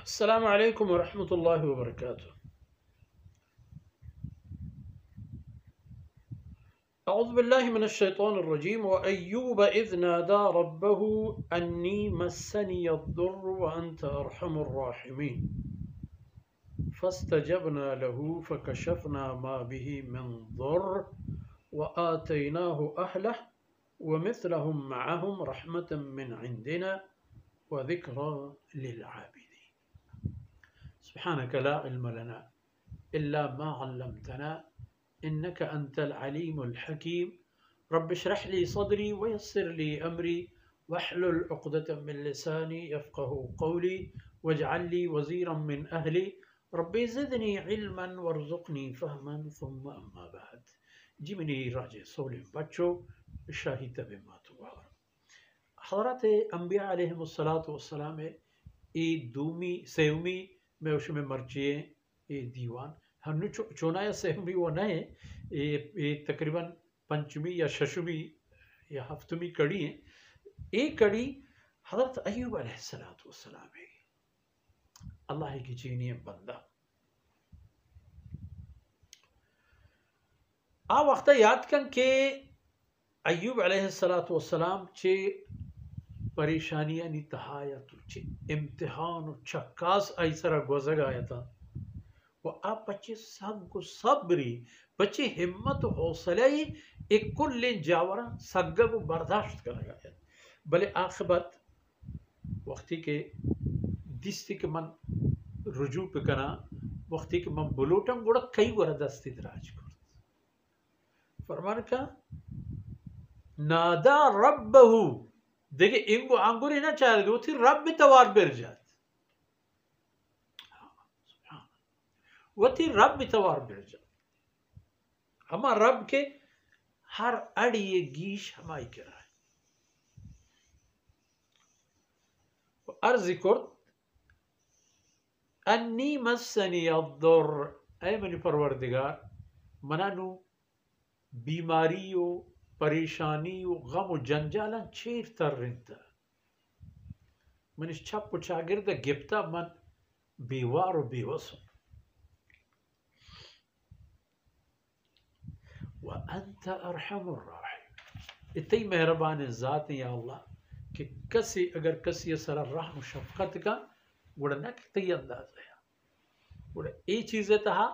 السلام عليكم ورحمة الله وبركاته. أعوذ بالله من الشيطان الرجيم. وأيوب إذ نادى ربه أني مسني الضر وأنت أرحم الراحمين فاستجبنا له فكشفنا ما به من ضر وآتيناه أهله ومثلهم معهم رحمة من عندنا وذكرى للعابدين. سبحانك لا علم لنا إلا ما علمتنا إنك أنت العليم الحكيم. رب اشرح لي صدري ويسر لي أمري واحلل عقدة من لساني يفقه قولي واجعل لي وزيرا من أهلي ربي زدني علما وارزقنی فهما ثم أما بعد. جی منی راجع سولم بچو شاہی تب ماتوار حضرات انبیاء علیہم السلام ای دومی سیومی میں اس میں مرچیے ای دیوان ہنو چونایا سیومی وہ نئے ای تقریباً پنچمی یا ششمی یا ہفتمی کڑی ہیں. ایک کڑی حضرت ایوب علیہ السلام ہے. اللہ کی چینی بندہ آ وقت یاد کن کہ ایوب علیہ السلام چے پریشانیاں نی تہایت چے امتحان چکاس ایسرا گوزگ آیا تھا. وہ آپ بچے سب کو صبری بچے ہمت و حوصلہ ایک کل جاورا سگہ کو برداشت کر گیا. بلے آخبت وقتی کے دستی کے من رجوع پکنا وقتی کے من بلوٹم گوڑا کئی ورہ دستی دراج کرد فرمان کا نادا ربہو دیکھیں انگو آنگوری نہ چاہ رہے دو تھی رب توار بر جات وہ تھی رب توار بر جات. ہما رب کے ہر اڑی گیش ہمائی کرا ہے. عرض کرد انی مسنی الضر اے منی پروردگار منانو بیماری و پریشانی و غم و جنجالا چیر تر رنتا منش چھپ و چاگرد گپتا من بیوار و بیوسم وانت ارحم الراحم اتی مہربان ذات یا اللہ کہ کسی اگر کسی سر رحم و شفقت کا گوڑا نک تی انداز ہے گوڑا ای چیزیں تہا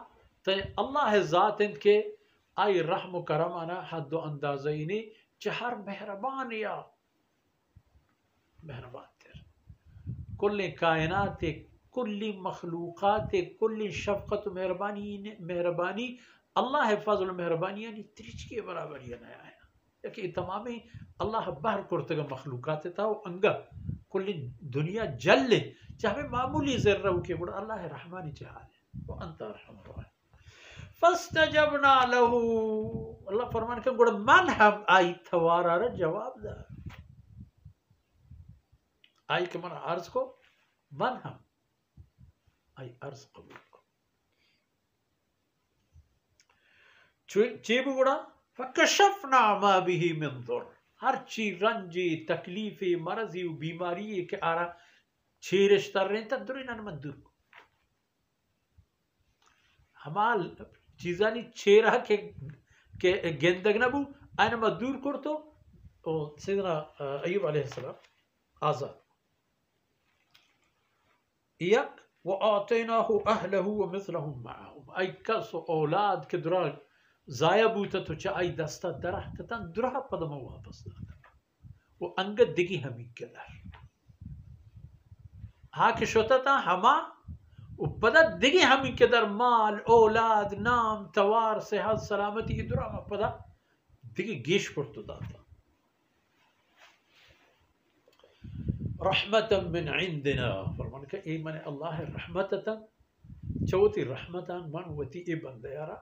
تی اللہ ذات ان کے آئی رحم و کرم آنا حد و اندازینی چہر مہربان یا مہربان تر کل کائنات کل مخلوقات کل شفقت و مہربانی اللہ فضل و مہربانی یعنی ترچ کے برابر یہ نیا ہے کہ تمامی اللہ بہر کرتگا مخلوقات تا و انگا کل دنیا جل لے چاہے معمولی ذرہ کے بڑا اللہ رحمانی چاہا ہے وانت ارحم الراحمین فاستجبنا له اللہ فرمان کہ گوڑا من ہم آئی تھوارا را جواب دا آئی کہ من عرض کو من ہم آئی عرض قبول کو چیب گوڑا فکشفنا ما به من ضر ہر چی رنجی تکلیفی مرضی و بیماری کے آرہ چھیرش تر رہے تا دوری نان دور کو ہمال چیزانی چھیرہ کے گندگ نبو اینما دور کرتو سیدنا ایوب علیہ السلام آزاد یک وآتیناہو اہلہو ومثلہم معاہم ای کس اولاد کے درہ ضائع بوتا تو چا ای دستا درہ تتن درہ پدما واپس داتا وہ انگت دگی ہمیں کے در ہاں کہ شوتا تا ہما پدا دیگی ہمیں کے در مال اولاد نام توار صحت سلامتی کی درہ میں پدا دیگی گیش کرتو داتا رحمتا من عندنا فرمان کہ ای من اللہ رحمتا چوتی رحمتا من وتی ای بندیارا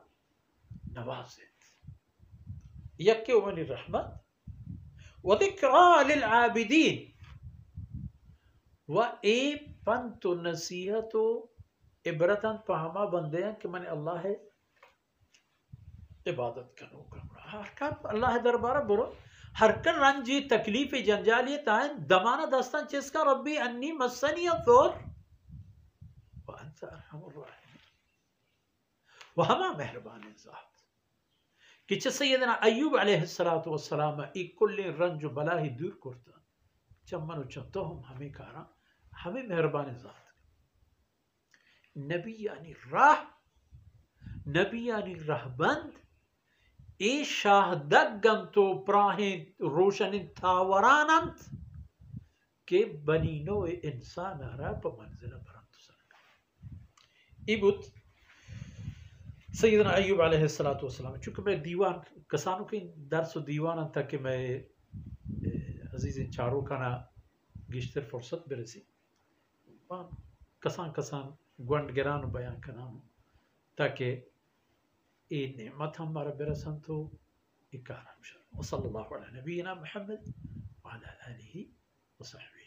نوازت یکی من رحمت وذکرى للعابدین و ای پنت و نصیحت و عبرتاً پہما بندیاں کہ میں نے اللہ عبادت کنو کرنا ہر کب اللہ دربارہ برو ہر کن رنجی تکلیفی جنجالی تائیں دمانہ دستان چس کا ربی انی مسنی الضر وأنت أرحم الراحمين. وهما مهربان ذات کہ سیدنا ایوب علیہ السلام ای کل رنج و بلاہی دور کرتا چمن و چتو ہمیں کارا ہمیں مہربان ذات نبی یعنی راہ نبی یعنی رہبند ای شاہدگن تو پراہیں روشن تاورانند کہ بنی نو انسان را پا منزل برند سرکا ای بود سیدنا ایوب علیہ السلام. چونکہ میں دیوان کسانوں کے درس و دیوان تھا کہ میں عزیز چاروں کا نا گشتر فرصت برسی کسان گونڈ گران بیان کنام تاکہ یہ نعمت ہمارا برسن تو اکارم شر. وصلی اللہ علی نبینا محمد وعلی آلہ وصحبہ.